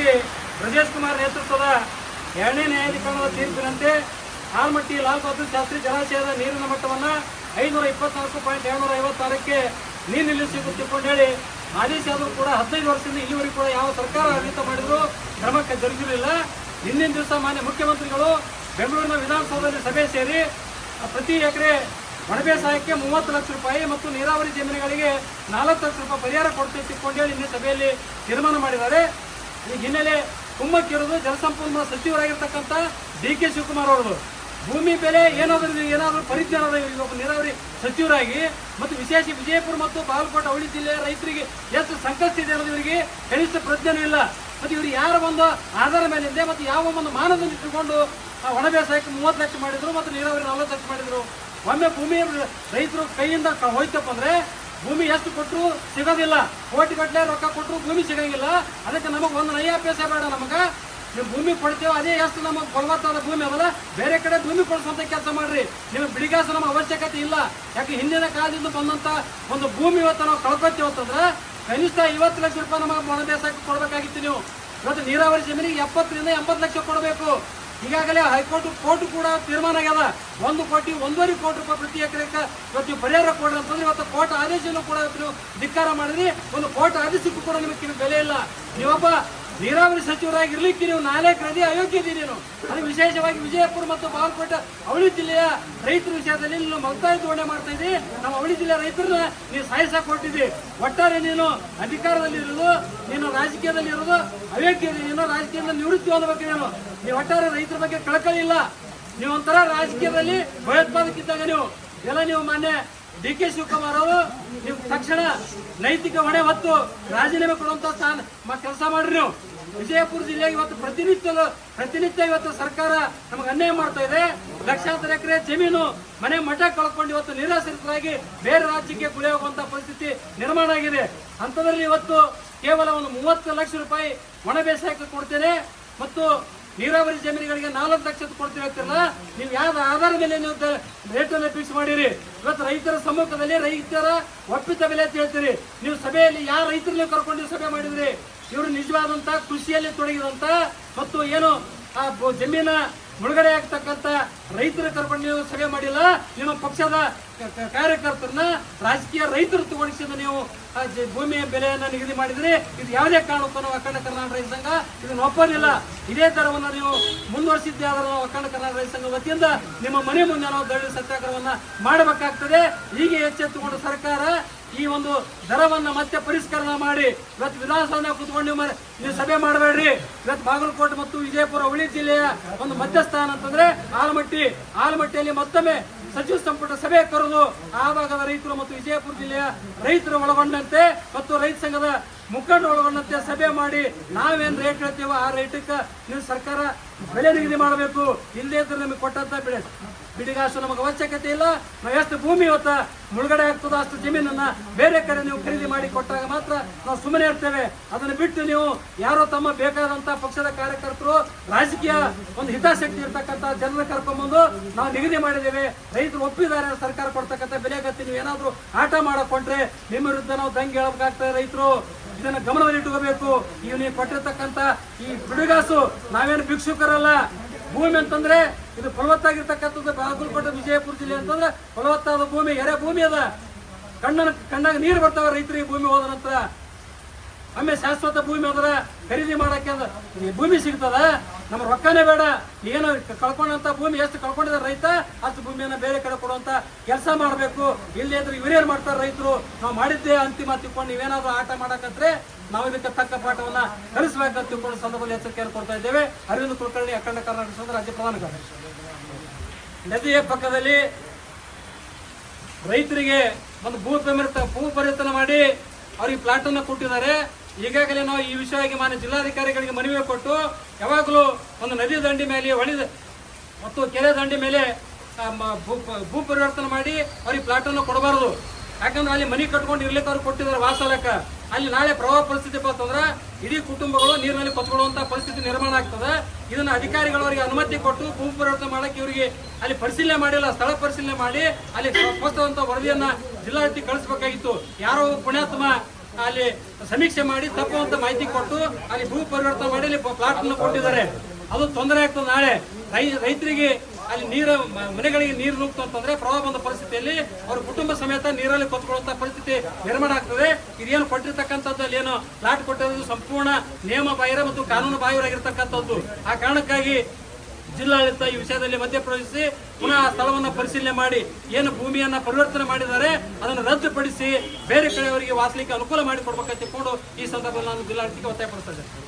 ನ್ಯಾಯಮೂರ್ತಿ ಬ್ರಜೇಶ್ ಕುಮಾರ್ ನೇತೃತ್ವದ 2ನೇ ನ್ಯಾಯಾಧಿಕರಣದ ತೀರ್ಪಿನಂತೆ ಆಲಮಟ್ಟಿ ಲಾಲ್ ಬಹದ್ದೂರ್ ಶಾಸ್ತ್ರಿ ಜಲಾಶಯದ ನೀರಿನ ಮಟ್ಟವನ್ನು 524.756ಕ್ಕೆ ನೀರು ನಿಲ್ಲಿಸಿ ಗೊತ್ತಿಕೊಂಡು ಹೇಳಿ ಆದೇಶ ಆದರೂ ಕೂಡ 15 ವರ್ಷದಿಂದ ಇಲ್ಲಿವರೆಗೂ ಕೂಡ ಯಾವ ಸರ್ಕಾರ ಆಡಳಿತ ಮಾಡಿದ್ರು ಕ್ರಮಕ್ಕೆ ಜರುಗಿರಲಿಲ್ಲ. ಹಿಂದಿನ ದಿವಸ ಮಾನ್ಯ ಮುಖ್ಯಮಂತ್ರಿಗಳು ಬೆಂಗಳೂರಿನ ವಿಧಾನಸೌಧದಲ್ಲಿ ಸಭೆ ಸೇರಿ ಪ್ರತಿ ಎಕರೆ ಒಣಬೇಸಾಯಕ್ಕೆ 30 ಲಕ್ಷ ರೂಪಾಯಿ ಮತ್ತು ನೀರಾವರಿ ಜಮೀನುಗಳಿಗೆ 4 ಲಕ್ಷ ರೂಪಾಯಿ ಪರಿಹಾರ ಕೊಡ್ತೀವಿ ತಿಳ್ಕೊಂಡು ಹೇಳಿ ನಿನ್ನೆ ಸಭೆಯಲ್ಲಿ ತೀರ್ಮಾನ ಮಾಡಿದ್ದಾರೆ. ಈ ಹಿನ್ನೆಲೆ ಕುಮ್ಮಕ್ಕಿರೋದು ಜಲಸಂಪನ್ಮೂಲ ಸಚಿವರಾಗಿರ್ತಕ್ಕಂಥ DK ಶಿವಕುಮಾರ್ ಅವರದು. ಭೂಮಿ ಬೆಲೆ ಏನಾದರೂ ಪರಿಜ್ಞಾನ ಒಬ್ಬ ನೀರಾವರಿ ಸಚಿವರಾಗಿ ಮತ್ತು ವಿಶೇಷ ವಿಜಯಪುರ ಮತ್ತು ಬಾಗಲಕೋಟೆ ಅವಳಿ ಜಿಲ್ಲೆಯ ರೈತರಿಗೆ ಎಷ್ಟು ಸಂಕಷ್ಟ ಇದೆ ಅನ್ನೋದು ಇವರಿಗೆ ಕನಿಷ್ಠ ಪ್ರಜ್ಞೆನೂ ಇಲ್ಲ. ಮತ್ತು ಇವರು ಯಾರ ಒಂದು ಆಧಾರ ಮೇಲಿಂದೆ ಮತ್ತು ಯಾವ ಒಂದು ಮಾನದಲ್ಲಿ ಇಟ್ಟುಕೊಂಡು ಒಣ ಬೇಸಾಯಕ್ಕೆ 30 ಲಕ್ಷ ಮಾಡಿದ್ರು ಮತ್ತು ನೀರಾವರಿ 40 ಲಕ್ಷ ಮಾಡಿದ್ರು. ಒಮ್ಮೆ ಭೂಮಿ ರೈತರು ಕೈಯಿಂದ ಹೋಯ್ತಪ್ಪ ಅಂದ್ರೆ ಭೂಮಿ ಎಷ್ಟು ಕೊಟ್ಟರು ಸಿಗೋದಿಲ್ಲ, ಕೋಟಿಗಟ್ಟಲೆ ರೊಕ್ಕ ಕೊಟ್ಟರು ಭೂಮಿ ಸಿಗಂಗಿಲ್ಲ. ಅದಕ್ಕೆ ನಮಗೆ ಒಂದು ನಯ ಅಭ್ಯಾಸ ಬೇಡ, ನಮಗೆ ನೀವು ಭೂಮಿ ಕೊಡ್ತೇವೆ ಅದೇ ಎಷ್ಟು ನಮಗೆ ಫಲವತ್ತಾದ ಭೂಮಿ ಅದಲ್ಲ, ಬೇರೆ ಕಡೆ ಭೂಮಿ ಕೊಡಿಸುವಂತ ಕೆಲಸ ಮಾಡ್ರಿ. ನಿಮಗೆ ಬಿಡಿಗಾಸು ನಮ್ಮ ಅವಶ್ಯಕತೆ ಇಲ್ಲ. ಯಾಕೆ ಹಿಂದಿನ ಕಾಲದಿಂದ ಬಂದಂತ ಒಂದು ಭೂಮಿ ಇವತ್ತು ನಾವು ಕಳ್ಕೊತೀವಿ ಅಂತಂದ್ರೆ ಕನಿಷ್ಠ 50 ಲಕ್ಷ ರೂಪಾಯಿ ನಮಗೆ ಒಣ ಬೇಸಾಯಕ್ಕೆ ಕೊಡಬೇಕಾಗಿತ್ತು. ನೀವು ಇವತ್ತು ನೀರಾವರಿ ಜಮೀನಿಗೆ 70 ರಿಂದ 80 ಲಕ್ಷ ಕೊಡಬೇಕು. ಈಗಾಗಲೇ ಕೋರ್ಟ್ ಕೂಡ ತೀರ್ಮಾನ ಆಗ್ಯದ. 1 ಕೋಟಿ 1.5 ಕೋಟಿ ರೂಪಾಯಿ ಪ್ರತಿ ಎಕರೆಗೆ ಇವತ್ತು ನೀವು ಪರಿಹಾರ ಕೊಡ್ರಿ ಅಂತಂದ್ರೆ ಇವತ್ತು ಕೋರ್ಟ್ ಆದೇಶನೂ ಕೂಡ ನೀವು ಧಿಕ್ಕಾರ ಮಾಡಿದ್ರಿ. ಒಂದು ಕೋರ್ಟ್ ಆದೇಶಕ್ಕೂ ಕೂಡ ನಿಮಗೆ ಬೆಲೆ ಇಲ್ಲ. ನೀವೊಬ್ಬ ನೀರಾವರಿ ಸಚಿವರಾಗಿರ್ಲಿಕ್ಕೆ ನೀವು 4 ನದಿ ಅಯೋಗ್ಯದಿ. ನೀನು ಅದು ವಿಶೇಷವಾಗಿ ವಿಜಯಪುರ ಮತ್ತು ಬಾಗಲಕೋಟೆ ಅವಳಿ ಜಿಲ್ಲೆಯ ರೈತರ ವಿಷಯದಲ್ಲಿ ನೀನು ಮಗತಾಯಿ ಧೋರಣೆ ಮಾಡ್ತಾ ಇದ್ದಿ. ನಮ್ಮ ಅವಳಿ ಜಿಲ್ಲೆಯ ರೈತರನ್ನ ನೀವು ಸಾಯಿಸಾಕ್ ಹೊರಟಿದ್ದಿ. ಒಟ್ಟಾರೆ ನೀನು ಅಧಿಕಾರದಲ್ಲಿ ಇರೋದು, ನೀನು ರಾಜಕೀಯದಲ್ಲಿ ಇರೋದು ಅಯೋಗ್ಯದಿ. ನೀನು ರಾಜಕೀಯದಲ್ಲಿ ನಿವೃತ್ತಿ ಹೊಂದಬೇಕು. ನೀವು ಒಟ್ಟಾರೆ ರೈತರ ಬಗ್ಗೆ ಕಳಕಳಿ ಇಲ್ಲ. ನೀವು ಒಂಥರ ರಾಜಕೀಯದಲ್ಲಿ ಭಯೋತ್ಪಾದಕಿದ್ದಾಗ ನೀವು ಮಾನ್ಯ DK ಶಿವಕುಮಾರ್ ಅವರು ನೀವು ತಕ್ಷಣ ನೈತಿಕ ಹೊಣೆ ಹೊತ್ತು ರಾಜೀನಾಮೆ ಕೊಡುವಂತ ಕೆಲಸ ಮಾಡ್ರಿ. ನೀವು ವಿಜಯಪುರ ಜಿಲ್ಲೆಗೆ ಇವತ್ತು ಪ್ರತಿನಿತ್ಯ ಇವತ್ತು ಸರ್ಕಾರ ನಮಗೆ ಅನ್ಯಾಯ ಮಾಡ್ತಾ ಇದೆ. ಲಕ್ಷಾಂತರ ಎಕರೆ ಜಮೀನು ಮನೆ ಮಠ ಕಳ್ಕೊಂಡು ಇವತ್ತು ನಿರಾಶ್ರಿತರಾಗಿ ಬೇರೆ ರಾಜ್ಯಕ್ಕೆ ಗುಳೆ ಹೋಗುವಂತ ಪರಿಸ್ಥಿತಿ ನಿರ್ಮಾಣ ಆಗಿದೆ. ಅಂತದ್ರಲ್ಲಿ ಇವತ್ತು ಕೇವಲ ಒಂದು 30 ಲಕ್ಷ ರೂಪಾಯಿ ಒಣ ಬೇಸಾಯಕ್ಕೆ ಕೊಡ್ತೇನೆ ಮತ್ತು ನೀರಾವರಿ ಜಮೀನುಗಳಿಗೆ 4 ಲಕ್ಷ ಕೊಡ್ತೀವಿ ಅಂತಿರಲ್ಲ. ನೀವು ಯಾವ ಆಧಾರ ಮೇಲೆ ನೀವು ರೇಟನ್ನು ಫಿಕ್ಸ್ ಮಾಡಿರಿ? ಇವತ್ತು ರೈತರ ಸಮ್ಮುಖದಲ್ಲಿ ರೈತರ ಒಪ್ಪಿತ ಬೆಲೆ ಅಂತ ಹೇಳ್ತೀರಿ. ನೀವು ಸಭೆಯಲ್ಲಿ ಯಾವ ರೈತರನ್ನ ಕರ್ಕೊಂಡು ಸಭೆ ಮಾಡಿದ್ರಿ? ಇವರು ನಿಜವಾದಂತ ಕೃಷಿಯಲ್ಲಿ ತೊಡಗಿದಂತ ಮತ್ತು ಏನು ಆ ಜಮೀನ ಮುಳುಗಡೆ ಆಗ್ತಕ್ಕಂಥ ರೈತರ ಕರ್ಕೊಂಡು ನೀವು ಸಭೆ ಮಾಡಿಲ್ಲ. ನಿಮ್ಮ ಪಕ್ಷದ ಕಾರ್ಯಕರ್ತರನ್ನ ರಾಜಕೀಯ ರೈತರು ತಗೊಂಡಿಸಿದ ನೀವು ಭೂಮಿಯ ಬೆಲೆಯನ್ನ ನಿಗದಿ ಮಾಡಿದ್ರಿ. ಇದು ಯಾವುದೇ ಕಾರಣಕ್ಕೂ ನಾವು ಅಖಂಡ ಕರ್ನಾಟಕ ರೈತ ಸಂಘ ಇದನ್ನು ಒಪ್ಪಲಿಲ್ಲ. ಇದೇ ತರವನ್ನ ನೀವು ಮುಂದುವರಿಸಿದ್ದೇ ಆದ್ರೆ ನಾವು ಅಖಂಡ ಕರ್ನಾಟಕ ರೈತ ಸಂಘ ವತಿಯಿಂದ ನಿಮ್ಮ ಮನೆ ಮುಂದೆ ನಾವು ದಳಿ ಸತ್ಯಾಗ್ರಹವನ್ನ ಮಾಡಬೇಕಾಗ್ತದೆ. ಹೀಗೆ ಎಚ್ಚೆತ್ತುಕೊಂಡು ಸರ್ಕಾರ ಈ ಒಂದು ದರವನ್ನ ಮತ್ತೆ ಪರಿಷ್ಕರಣೆ ಮಾಡಿ ಇವತ್ತು ವಿಧಾನಸೌಧ ಕೂತ್ಕೊಂಡು ನೀವು ಸಭೆ ಮಾಡಬೇಡ್ರಿ. ಇವತ್ತು ಬಾಗಲಕೋಟೆ ಮತ್ತು ವಿಜಯಪುರ ಹುಳಿ ಜಿಲ್ಲೆಯ ಒಂದು ಮಧ್ಯಸ್ಥಾನ ಅಂತಂದ್ರೆ ಆಲಮಟ್ಟಿಯಲ್ಲಿ ಮತ್ತೊಮ್ಮೆ ಸಚಿವ ಸಂಪುಟ ಸಭೆ ಕರೆದು ಆ ಭಾಗದ ರೈತರು ಮತ್ತು ವಿಜಯಪುರ ಜಿಲ್ಲೆಯ ರೈತರು ಒಳಗೊಂಡಂತೆ ಮತ್ತು ರೈತ ಸಂಘದ ಮುಖಂಡರು ಒಳಗೊಂಡಂತೆ ಸಭೆ ಮಾಡಿ ನಾವೇನ್ ರೇಟ್ ಹೇಳ್ತೀವೋ ಆ ರೇಟಕ್ಕೆ ನೀವು ಸರ್ಕಾರ ಬೆಲೆ ನಿಗದಿ ಮಾಡಬೇಕು. ಇಲ್ಲದೇ ಇದ್ರೆ ನಮಗೆ ಕೊಟ್ಟಂತ ಬಿಡಿಗಾಸು ನಮಗೆ ಅವಶ್ಯಕತೆ ಇಲ್ಲ. ನಾವು ಎಷ್ಟು ಭೂಮಿ ಇವತ್ತ ಮುಳುಗಡೆ ಆಗ್ತದೋ ಅಷ್ಟು ಜಮೀನನ್ನ ಬೇರೆ ಕಡೆ ನೀವು ಖರೀದಿ ಮಾಡಿ ಕೊಟ್ಟಾಗ ಮಾತ್ರ ನಾವು ಸುಮ್ಮನೆ ಇರ್ತೇವೆ. ಅದನ್ನು ಬಿಟ್ಟು ನೀವು ಯಾರೋ ತಮ್ಮ ಬೇಕಾದಂತ ಪಕ್ಷದ ಕಾರ್ಯಕರ್ತರು ರಾಜಕೀಯ ಒಂದು ಹಿತಾಸಕ್ತಿ ಇರ್ತಕ್ಕಂಥ ಜನರ ಕರ್ಕೊಂಡ್ಬಂದು ನಾವು ನಿಗದಿ ಮಾಡಿದ್ದೇವೆ, ರೈತರು ಒಪ್ಪಿದ್ದಾರೆ ಸರ್ಕಾರ ಕೊಡ್ತಕ್ಕಂಥ ಬೆಲೆಗತ್ತಿ ನೀವು ಏನಾದ್ರು ಆಟ ಮಾಡಕೊಂಡ್ರೆ ನಿಮ್ಮ ವಿರುದ್ಧ ನಾವು ದಂಗೆ ಹೇಳಬೇಕಾಗ್ತದೆ. ರೈತರು ಇದನ್ನ ಗಮನದಲ್ಲಿ ಇಟ್ಕೋಬೇಕು. ನೀವು ಕೊಟ್ಟಿರ್ತಕ್ಕಂಥ ಈ ಬಿಡಿಗಾಸು ನಾವೇನು ಭಿಕ್ಷುಕರಲ್ಲ. ಭೂಮಿ ಅಂತಂದ್ರೆ ಇದು ಫಲವತ್ತಾಗಿರ್ತಕ್ಕಂಥದ್ದು. ಬಾಗಲಕೋಟೆ ವಿಜಯಪುರ ಜಿಲ್ಲೆ ಅಂತಂದ್ರೆ ಫಲವತ್ತಾದ ಭೂಮಿ, ಎರೆ ಭೂಮಿ ಅದ. ಕಣ್ಣಾಗ ನೀರು ಬರ್ತಾವ ರೈತರಿಗೆ ಭೂಮಿ ಹೋದ ನಂತರ. ಒಮ್ಮೆ ಶಾಶ್ವತ ಭೂಮಿ ಹೋದ್ರೆ ಖರೀದಿ ಮಾಡಕ್ಕೆ ಭೂಮಿ ಸಿಗ್ತದ. ನಮ್ಮ ರೊಕ್ಕನೇ ಬೇಡ. ಏನು ಕಳ್ಕೊಂಡಂತ ಭೂಮಿ ಎಷ್ಟು ಕಳ್ಕೊಂಡಿದ್ದಾರೆ ರೈತ ಅಷ್ಟು ಭೂಮಿಯನ್ನ ಬೇರೆ ಕಡೆ ಕೊಡುವಂತ ಕೆಲಸ ಮಾಡಬೇಕು. ಇಲ್ಲಿ ಅಂದ್ರೆ ಇವರೇನ್ ಮಾಡ್ತಾರೆ ರೈತರು? ನಾವು ಮಾಡಿದ್ದೇ ಅಂತಿಮ ತಿಳ್ಕೊಂಡು ನೀವೇನಾದ್ರೂ ಆಟ ಮಾಡಕಂದ್ರೆ ನಾವು ಇದಕ್ಕೆ ತಕ್ಕ ಪಾಠವನ್ನ ಕಲಿಸಬೇಕಂತ ತಿಳ್ಕೊಂಡು ಸಂದರ್ಭದಲ್ಲಿ ಎಚ್ಚರಿಕೆಯನ್ನು ಕೊಡ್ತಾ ಇದ್ದೇವೆ. ಅರವಿಂದ್ ಕುಲಕರ್ಣಿ, ಅಖಂಡ ಕರ್ನಾಟಕ ಸಂಘದ ರಾಜ್ಯ ಪ್ರಧಾನ ಕಾರ್ಯದರ್ಶಿ. ನದಿಯ ಪಕ್ಕದಲ್ಲಿ ರೈತರಿಗೆ ಒಂದು ಭೂ ಪರಿವರ್ತನೆ ಮಾಡಿ ಅವ್ರಿಗೆ ಪ್ಲಾಟ್ ಅನ್ನ ಕೊಟ್ಟಿದ್ದಾರೆ. ಈಗಾಗಲೇ ನಾವು ಈ ವಿಷಯವಾಗಿ ಮಾನ್ಯ ಜಿಲ್ಲಾಧಿಕಾರಿಗಳಿಗೆ ಮನವಿ ಕೊಟ್ಟು ಯಾವಾಗಲೂ ಒಂದು ನದಿ ದಂಡಿ ಮೇಲೆ ಮತ್ತು ಕೆರೆ ದಂಡಿ ಮೇಲೆ ಭೂ ಪರಿವರ್ತನೆ ಮಾಡಿ ಅವ್ರಿಗೆ ಪ್ಲಾಟ್ ಅನ್ನು ಕೊಡಬಾರದು. ಯಾಕಂದ್ರೆ ಅಲ್ಲಿ ಮನೆ ಕಟ್ಕೊಂಡು ಇರ್ಲಿಕ್ಕೆ ಅವ್ರು ಕೊಟ್ಟಿದ್ದಾರೆ ವಾಸಲಕ್ಕ. ಅಲ್ಲಿ ನಾಳೆ ಪ್ರವಾಹ ಪರಿಸ್ಥಿತಿ ಬಂತಂದ್ರೆ ಇಡೀ ಕುಟುಂಬಗಳು ನೀರಿನಲ್ಲಿ ಕೊಚ್ಕೊಳ್ಳುವಂತ ಪರಿಸ್ಥಿತಿ ನಿರ್ಮಾಣ ಆಗ್ತದೆ. ಇದನ್ನ ಅಧಿಕಾರಿಗಳವರಿಗೆ ಅನುಮತಿ ಕೊಟ್ಟು ಭೂ ಪರಿವರ್ತನೆ ಮಾಡಕ್ಕೆ ಇವರಿಗೆ ಅಲ್ಲಿ ಪರಿಶೀಲನೆ ಮಾಡಿಲ್ಲ. ಸ್ಥಳ ಪರಿಶೀಲನೆ ಮಾಡಿ ಅಲ್ಲಿ ಸ್ಪಷ್ಟವಾದಂತ ವರದಿಯನ್ನ ಜಿಲ್ಲಾಧಿಕಾರಿ ಕಳಿಸಬೇಕಾಗಿತ್ತು. ಯಾರೋ ಪುಣ್ಯಾತ್ಮ ಅಲ್ಲಿ ಸಮೀಕ್ಷೆ ಮಾಡಿ ತಪ್ಪುವಂತ ಮಾಹಿತಿ ಕೊಟ್ಟು ಅಲ್ಲಿ ಭೂ ಪರಿವರ್ತನೆ ಮಾಡಿ ಅಲ್ಲಿ ಪ್ಲಾಟ್ ಅನ್ನು ಕೊಟ್ಟಿದ್ದಾರೆ. ಅದು ತೊಂದರೆ ಆಗ್ತದೆ. ನಾಳೆ ರೈತರಿಗೆ ಅಲ್ಲಿ ಮನೆಗಳಿಗೆ ನೀರು ನುಗ್ತು ಅಂತಂದ್ರೆ ಪ್ರವಾಹ ಬಂದ ಪರಿಸ್ಥಿತಿಯಲ್ಲಿ ಅವ್ರ ಕುಟುಂಬ ಸಮೇತ ನೀರಲ್ಲಿ ಕೊತ್ಕೊಳ್ಳುವಂತ ಪರಿಸ್ಥಿತಿ ನಿರ್ಮಾಣ ಆಗ್ತದೆ. ಇದೇನು ಕೊಟ್ಟಿರ್ತಕ್ಕಂಥದ್ದು ಅಲ್ಲಿ ಏನು ಪ್ಲಾಟ್ ಕೊಟ್ಟಿರೋದು ಸಂಪೂರ್ಣ ನಿಯಮ ಬಾಹಿರ ಮತ್ತು ಕಾನೂನು ಬಾಹಿರಾಗಿರ್ತಕ್ಕಂಥದ್ದು. ಆ ಕಾರಣಕ್ಕಾಗಿ ಜಿಲ್ಲಾಡಳಿತ ಈ ವಿಷಯದಲ್ಲಿ ಮಧ್ಯಪ್ರವೇಶಿಸಿ ಪುನಃ ಸ್ಥಳವನ್ನು ಪರಿಶೀಲನೆ ಮಾಡಿ ಏನು ಭೂಮಿಯನ್ನ ಪರಿವರ್ತನೆ ಮಾಡಿದ್ದಾರೆ ಅದನ್ನು ರದ್ದುಪಡಿಸಿ ಬೇರೆ ಕಡೆಯವರಿಗೆ ವಾಸಲಿಕ್ಕೆ ಅನುಕೂಲ ಮಾಡಿಕೊಡ್ಬೇಕಂತ ತಿಳ್ಕೊಂಡು ಈ ಸಂದರ್ಭದಲ್ಲಿ ನಾನು ಜಿಲ್ಲಾಡಳಿತಕ್ಕೆ ಒತ್ತಾಯಪಡಿಸ್ತಾ ಇದ್ದೇನೆ.